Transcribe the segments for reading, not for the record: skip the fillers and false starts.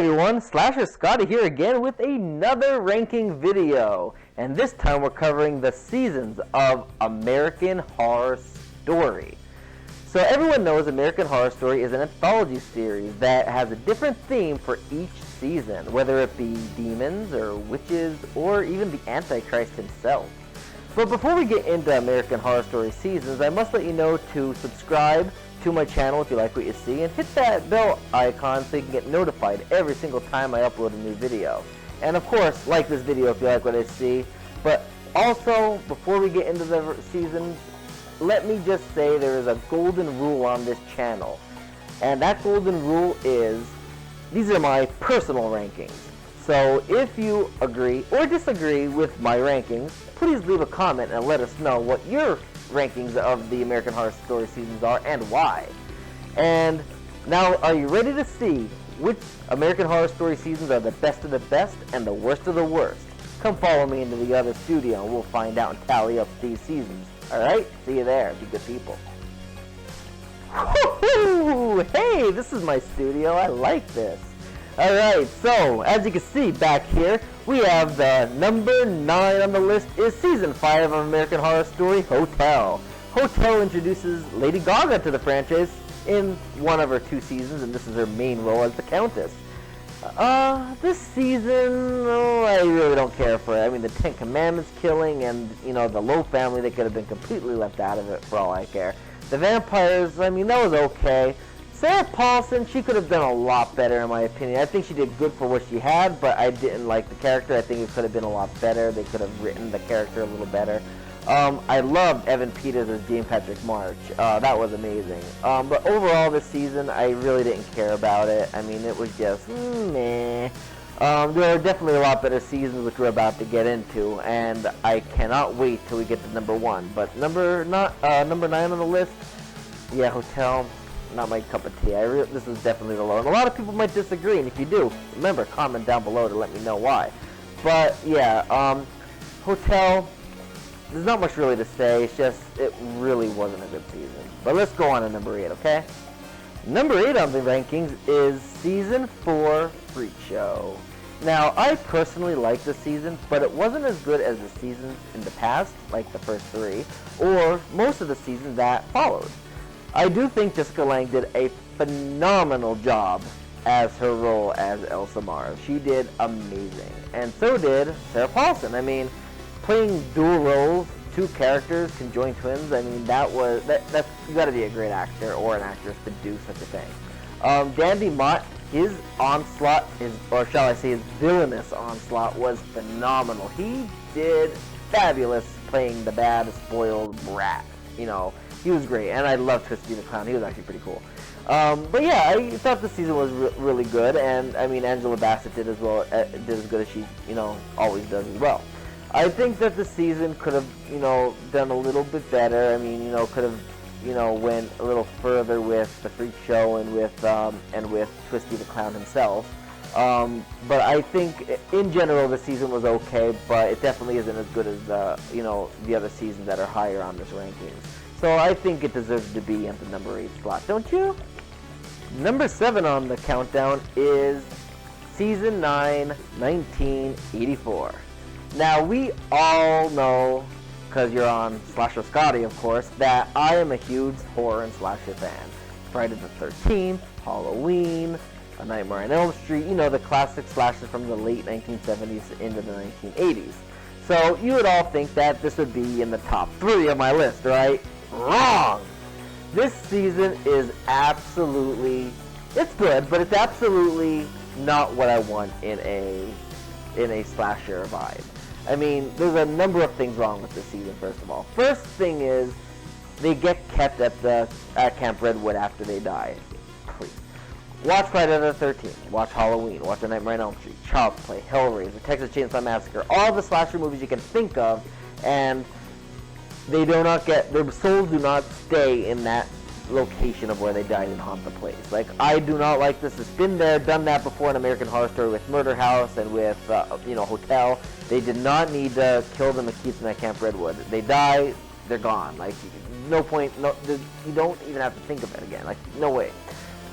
everyone, Slasher Scotty here again with another ranking video. And this time we're covering the seasons of American Horror Story. So everyone knows American Horror Story is an anthology series that has a different theme for each season, whether it be demons or witches or even the Antichrist himself. But before we get into American Horror Story seasons, I must let you know to subscribe to my channel if you like what you see, and hit that bell icon so you can get notified every single time I upload a new video. And of course, like this video if you like what I see. But also, before we get into the seasons, let me just say there is a golden rule on this channel. And that golden rule is, these are my personal rankings. So if you agree or disagree with my rankings, please leave a comment and let us know what your rankings of the American Horror Story seasons are and why. And now, are you ready to see which American Horror Story seasons are the best of the best and the worst of the worst? Come follow me into the other studio and we'll find out and tally up these seasons. Alright? See you there. Be good people. Woohoo! Hey, this is my studio. I like this. Alright, so as you can see back here, we have the number 9 on the list is Season 5 of American Horror Story, Hotel. Hotel introduces Lady Gaga to the franchise in one of her 2 seasons, and this is her main role as the Countess. This season, I really don't care for it. I mean, the Ten Commandments killing and, the Lowe family, they could have been completely left out of it for all I care. The vampires, I mean, that was okay. Sarah Paulson, she could have done a lot better in my opinion. I think she did good for what she had, but I didn't like the character. I think it could have been a lot better. They could have written the character a little better. I loved Evan Peters as James Patrick March. That was amazing. But overall this season, I really didn't care about it. I mean, it was just, meh. There are definitely a lot better seasons which we're about to get into, and I cannot wait till we get to number 1. But number 9 on the list, yeah, Hotel. Not my cup of tea. This is definitely the low. And a lot of people might disagree, and if you do, remember, comment down below to let me know why. But, yeah, Hotel, there's not much really to say. It's just, it really wasn't a good season. But let's go on to number 8, okay? Number 8 on the rankings is Season 4 Freak Show. Now, I personally like this season, but it wasn't as good as the seasons in the past, like the first 3, or most of the seasons that followed. I do think Jessica Lange did a phenomenal job as her role as Elsa Mars. She did amazing. And so did Sarah Paulson. I mean, playing dual roles, 2 characters, conjoined twins, I mean, that's, you gotta be a great actor or an actress to do such a thing. Dandy Mott, his onslaught, or shall I say his villainous onslaught, was phenomenal. He did fabulous playing the bad, spoiled brat, He was great, and I loved Twisty the Clown. He was actually pretty cool. But yeah, I thought the season was really good, and I mean, Angela Bassett did as well, did as good as she, always does as well. I think that the season could have, done a little bit better. I mean, could have, went a little further with the Freak Show and with Twisty the Clown himself. But I think in general the season was okay, but it definitely isn't as good as the other seasons that are higher on this rankings. So I think it deserves to be at the number 8 slot, don't you? Number 7 on the countdown is Season 9, 1984. Now, we all know, because you're on Slasher Scotty, of course, that I am a huge horror and slasher fan. Friday the 13th, Halloween, A Nightmare on Elm Street, the classic slashers from the late 1970s into the 1980s. So you would all think that this would be in the top 3 of my list, right? Wrong! This season is absolutely, it's good, but it's absolutely not what I want in a slasher vibe. I mean, there's a number of things wrong with this season, first of all. First thing is, they get kept at Camp Redwood after they die. Please. Watch Friday the 13th, watch Halloween, watch A Nightmare on Elm Street, Child's Play, Hellraiser, Texas Chainsaw Massacre, all the slasher movies you can think of, and they do not get, their souls do not stay in that location of where they died and haunt the place. Like, I do not like this. It's been there, done that before in American Horror Story with Murder House and with, Hotel. They did not need to kill them and keep them at Camp Redwood. They die, they're gone. Like, no point, you don't even have to think of it again. Like, no way.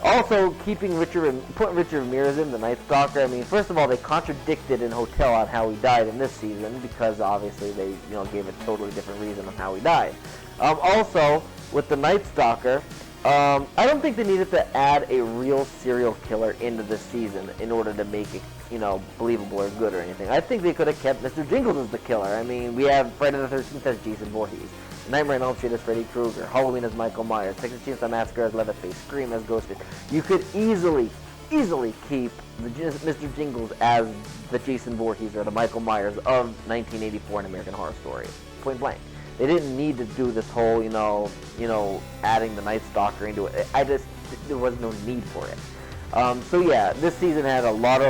Also, putting Richard Ramirez in, the Night Stalker. I mean, first of all, they contradicted in Hotel on how he died in this season because obviously they, gave a totally different reason on how he died. Also, with the Night Stalker, I don't think they needed to add a real serial killer into this season in order to make it, believable or good or anything. I think they could have kept Mr. Jingles as the killer. I mean, we have Friday the 13th as Jason Voorhees, Nightmare on Elm Street as Freddy Krueger, Halloween as Michael Myers, Texas Chainsaw Massacre as Leatherface, Scream as Ghostface. You could easily keep Mr. Jingles as the Jason Voorhees or the Michael Myers of 1984 in American Horror Story. Point blank. They didn't need to do this whole, adding the Night Stalker into it. There was no need for it. So yeah, this season had a lot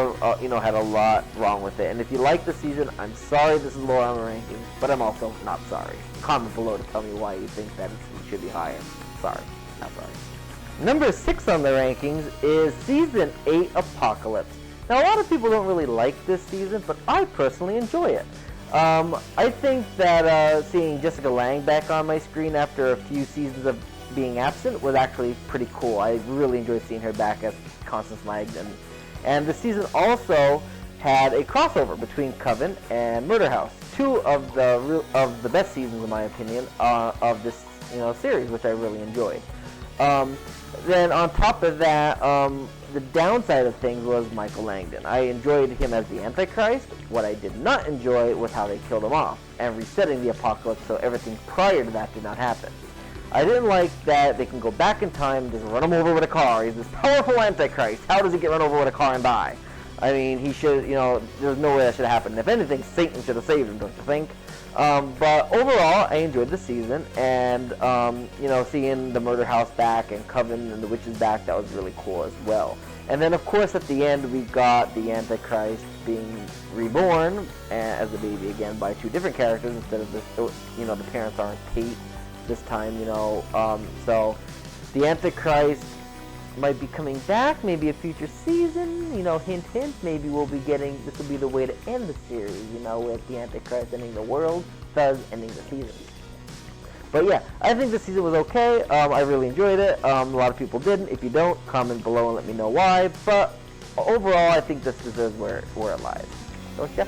wrong with it. And if you like the season, I'm sorry this is lower on the rankings, but I'm also not sorry. Comment below to tell me why you think that it should be higher. Sorry, not sorry. Number 6 on the rankings is Season 8 Apocalypse. Now, a lot of people don't really like this season, but I personally enjoy it. I think that seeing Jessica Lange back on my screen after a few seasons of being absent was actually pretty cool. I really enjoyed seeing her back as Constance Langdon. And the season also had a crossover between Coven and Murder House, two of the best seasons, in my opinion, of this series, which I really enjoyed. Then on top of that, the downside of things was Michael Langdon. I enjoyed him as the Antichrist. What I did not enjoy was how they killed him off and resetting the apocalypse so everything prior to that did not happen. I didn't like that they can go back in time and just run him over with a car. He's this powerful Antichrist. How does he get run over with a car and die? I mean, he should, there's no way that should happen. If anything, Satan should have saved him, don't you think? But overall, I enjoyed the season, and, seeing the Murder House back and Coven and the Witches back, that was really cool as well. And then, of course, at the end, we got the Antichrist being reborn as a baby again by two different characters instead of the parents aren't Kate this time, so the Antichrist might be coming back, maybe a future season, hint, hint, maybe this will be the way to end the series, with the Antichrist ending the world, thus ending the season. But yeah, I think the season was okay. I really enjoyed it. A lot of people didn't. If you don't, comment below and let me know why. But overall, I think this deserves where it lies. Don't you?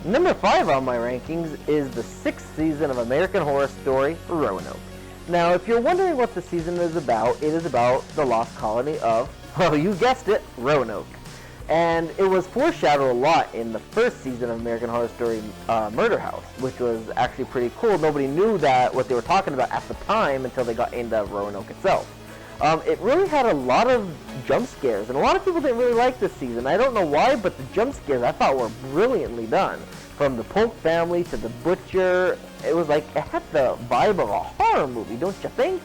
Number 5 on my rankings is the 6th season of American Horror Story, Roanoke. Now, if you're wondering what the season is about, it is about the lost colony of, well, you guessed it, Roanoke. And it was foreshadowed a lot in the first season of American Horror Story Murder House, which was actually pretty cool. Nobody knew what they were talking about at the time until they got into Roanoke itself. It really had a lot of jump scares, and a lot of people didn't really like this season. I don't know why, but the jump scares I thought were brilliantly done. From the Polk family to the Butcher, it was like, it had the vibe of a horror movie, don't you think?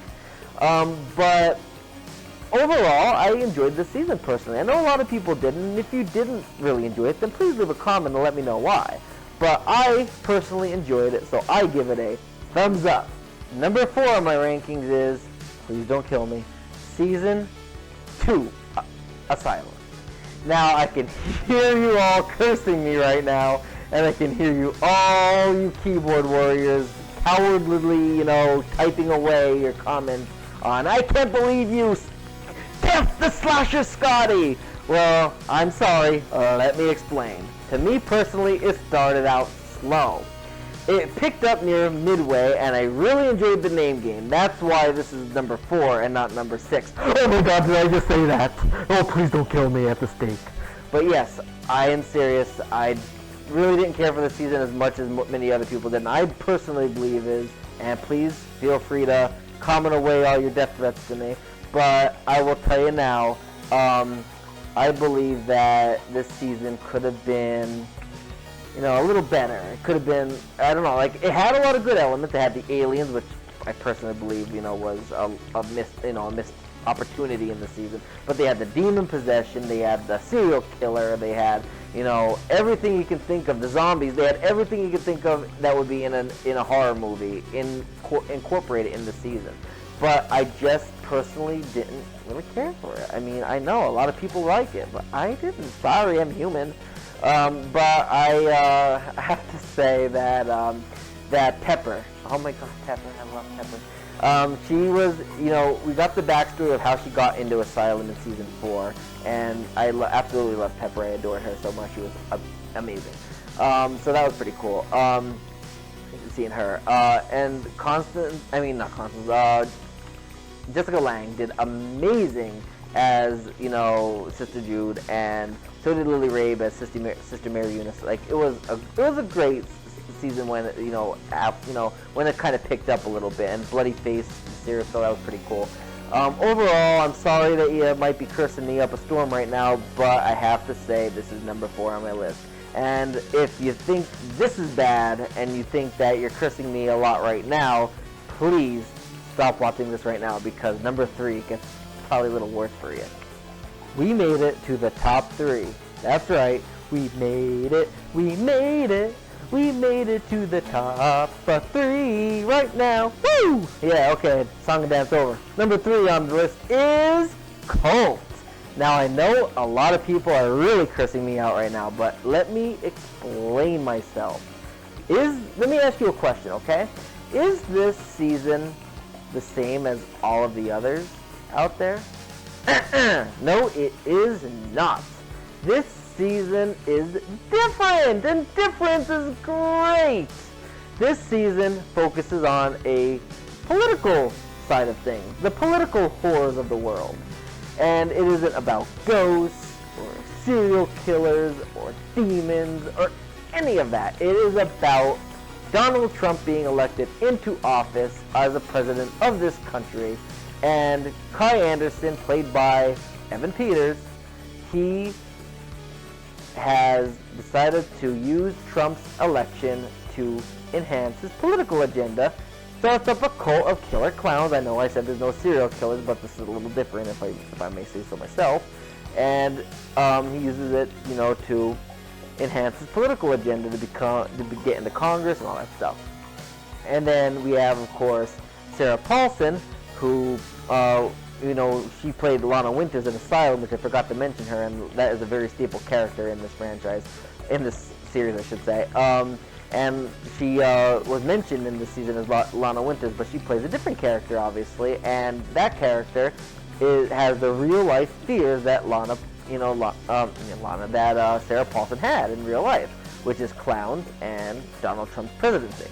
But overall, I enjoyed this season personally. I know a lot of people didn't, and if you didn't really enjoy it, then please leave a comment and let me know why. But I personally enjoyed it, so I give it a thumbs up. Number 4 on my rankings is, please don't kill me, Season 2, Asylum. Now, I can hear you all cursing me right now, and I can hear you keyboard warriors, cowardly, typing away your comments on, I can't believe you death the slasher Scotty! Well, I'm sorry, let me explain. To me personally, it started out slow. It picked up near midway, and I really enjoyed the name game. That's why this is number 4 and not number 6. Oh my god, did I just say that? Oh, please don't kill me at the stake. But yes, I am serious. I really didn't care for the season as much as many other people did, and I personally believe is, and please feel free to comment away all your death threats to me, but I will tell you now, I believe that this season could have been, a little better. It could have been, I don't know, like, it had a lot of good elements. It had the aliens, which I personally believe, was a missed opportunity in the season. But they had the demon possession, they had the serial killer, they had, everything you can think of, the zombies, they had everything you could think of that would be in a horror movie, incorporated in the season. But I just personally didn't really care for it. I mean, I know a lot of people like it, but I didn't. Sorry, I'm human. But I have to say that that Pepper, oh my god, Pepper, I love Pepper. She was, we got the backstory of how she got into Asylum in season 4, and I absolutely loved Pepper. I adored her so much. She was amazing. So that was pretty cool. Seeing her. And Jessica Lange did amazing as, Sister Jude, and so did Lily Rabe as Sister Mary Eunice. Like, it was a great season when when it kind of picked up a little bit, and Bloody Face series, so that was pretty cool. Overall, I'm sorry that you might be cursing me up a storm right now, but I have to say this is number 4 on my list. And if you think this is bad and you think that you're cursing me a lot right now, please stop watching this right now, because number 3 gets probably a little worse for you. We made it to the top 3. That's right, we made it. We made it. We made it to the top 3 right now. Woo! Yeah, okay, song and dance over. Number 3 on the list is Cult. Now, I know a lot of people are really cursing me out right now, but let me explain myself. Let me ask you a question, okay? Is this season the same as all of the others out there? No, it is not. This season is different, and difference is great. This season focuses on a political side of things, the political horrors of the world. And it isn't about ghosts, or serial killers, or demons, or any of that. It is about Donald Trump being elected into office as the president of this country, and Kai Anderson, played by Evan Peters, he has decided to use Trump's election to enhance his political agenda. Starts up a cult of killer clowns. I know I said there's no serial killers, but this is a little different, if I may say so myself. And he uses it, to enhance his political agenda to get into Congress and all that stuff. And then we have, of course, Sarah Paulson, who she played Lana Winters in Asylum, which I forgot to mention her, and that is a very staple character in this franchise, in this series, I should say. And she was mentioned in this season as Lana Winters, but she plays a different character, obviously, and that character has the real-life fears that Sarah Paulson had in real life, which is clowns and Donald Trump's presidency.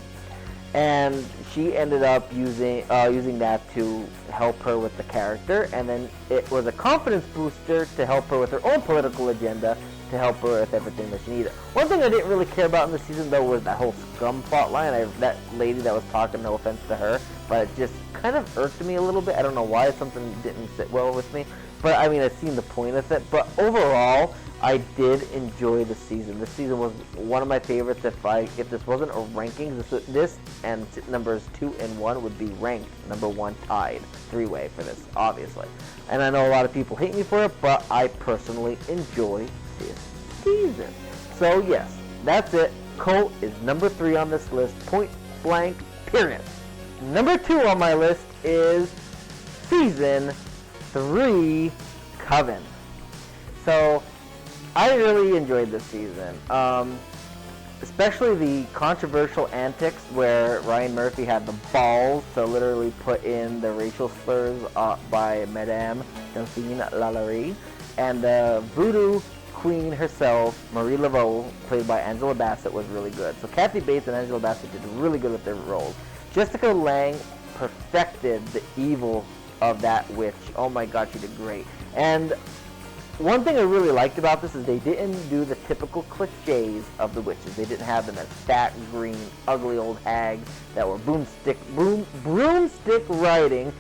And she ended up using that to help her with the character, and then it was a confidence booster to help her with her own political agenda, to help her with everything that she needed. One thing I didn't really care about in the season, though, was that whole scum plot line. That lady that was talking, no offense to her, but it just kind of irked me a little bit. I don't know why, something didn't sit well with me. But, I mean, I've seen the point of it. But overall, I did enjoy the season. This season was one of my favorites. If this wasn't a ranking, this and numbers 2 and 1 would be ranked number 1 tied. 3-way for this, obviously. And I know a lot of people hate me for it, but I personally enjoy this season. So yes, that's it. Cult is number 3 on this list, point blank, period. Number 2 on my list is season 3, Coven. So I really enjoyed this season, especially the controversial antics where Ryan Murphy had the balls to literally put in the racial slurs by Madame Delphine Lalaurie, and the voodoo queen herself, Marie Laveau, played by Angela Bassett, was really good. So Kathy Bates and Angela Bassett did really good with their roles. Jessica Lange perfected the evil of that witch. Oh my god, she did great. And one thing I really liked about this is they didn't do the typical cliches of the witches. They didn't have them as fat, green, ugly old hags that were broomstick riding,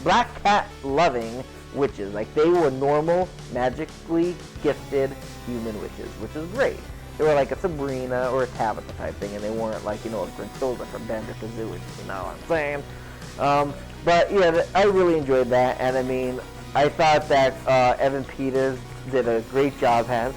black cat loving witches. Like, they were normal, magically gifted human witches, which is great. They were like a Sabrina or a Tabitha type thing, and they weren't like, a Gruntilda from Banjo-Kazooie, you know what I'm saying? But yeah, I really enjoyed that, and I mean, I thought that Evan Peters did a great job as,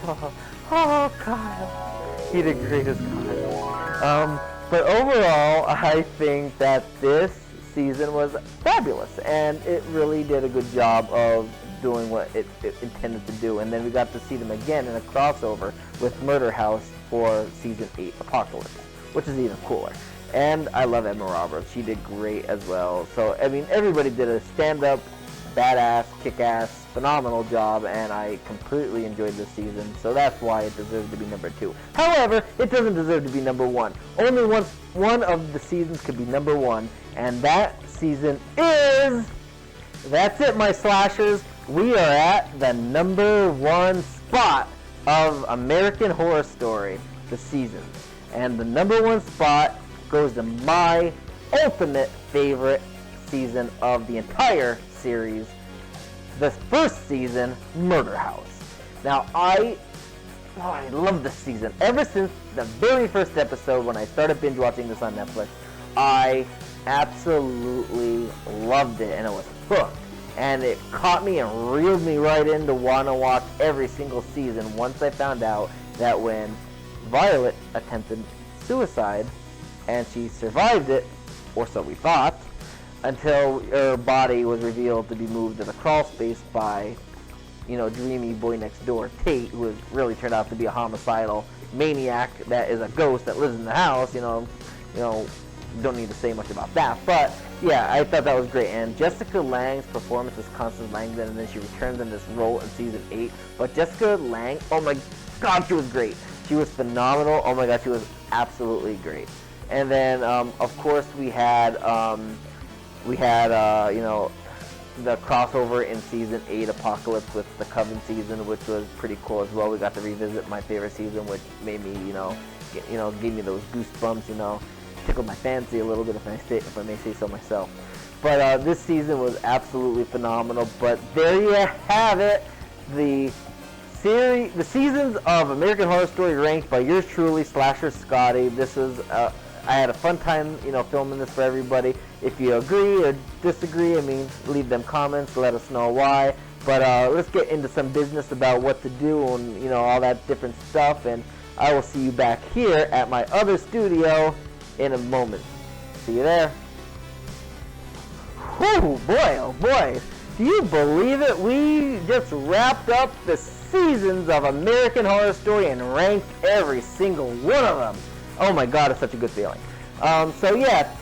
oh god, he did great as God. But overall, I think that this season was fabulous, and it really did a good job of doing what it intended to do. And then we got to see them again in a crossover with Murder House for season 8, Apocalypse, which is even cooler. And I love Emma Roberts. She did great as well. So, I mean, everybody did a stand-up, badass, kick-ass, phenomenal job, and I completely enjoyed this season. So that's why it deserves to be number 2. However, it doesn't deserve to be number 1. Only one of the seasons could be number 1, and that season is... That's it, my slashers. We are at the number 1 spot of American Horror Story, the season. And the number 1 spot goes to my ultimate favorite season of the entire series, the first season, Murder House. Now, I love this season. Ever since the very first episode when I started binge watching this on Netflix, I absolutely loved it, and I was hooked. And it caught me and reeled me right in to want to watch every single season once I found out that when Violet attempted suicide, and she survived it, or so we thought, until her body was revealed to be moved to the crawl space by, dreamy boy next door, Tate, who has really turned out to be a homicidal maniac that is a ghost that lives in the house, don't need to say much about that, but yeah, I thought that was great. And Jessica Lange's performance as Constance Langdon, and then she returns in this role in season 8. But Jessica Lange, oh my god, she was great. She was phenomenal. Oh my god, she was absolutely great. And then, of course, we had the crossover in season 8, Apocalypse, with the Coven season, which was pretty cool as well. We got to revisit my favorite season, which made me, gave me those goosebumps, tickled my fancy a little bit, if I may say so myself. But this season was absolutely phenomenal. But there you have it, the seasons of American Horror Story ranked by yours truly, Slasher Scotty. This was I had a fun time, filming this for everybody. If you agree or disagree, leave them comments, let us know why. But let's get into some business about what to do and all that different stuff. And I will see you back here at my other studio in a moment. See you there. Whew, boy, oh boy. Do you believe it? We just wrapped up the seasons of American Horror Story and ranked every single one of them. Oh my god, it's such a good feeling. So yeah,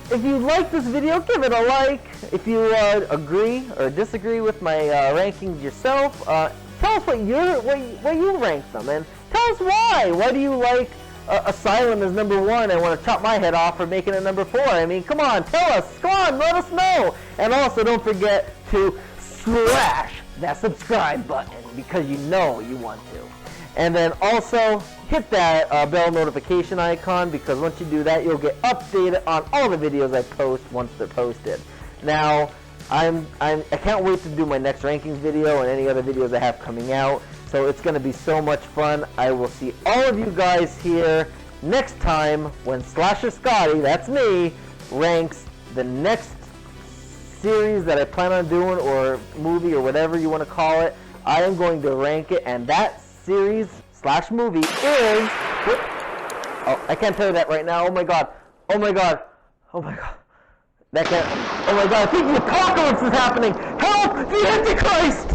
if you like this video, give it a like. If you agree or disagree with my rankings yourself, tell us what you rank them, and tell us why. Why do you like Asylum is number 1 and want to chop my head off for making it number 4? Come on, tell us. Come on, let us know. And also, don't forget to slash that subscribe button because you know you want to. And then also, hit that bell notification icon because once you do that, you'll get updated on all the videos I post once they're posted. Now, I can't wait to do my next rankings video and any other videos I have coming out. So it's going to be so much fun. I will see all of you guys here next time when Slasher Scotty, that's me, ranks the next series that I plan on doing, or movie, or whatever you want to call it. I am going to rank it, and that series / movie is... Oh, I can't tell you that right now. Oh my god. Oh my god. Oh my god. That can't... Oh my god, I think the apocalypse is happening! Help! The Antichrist!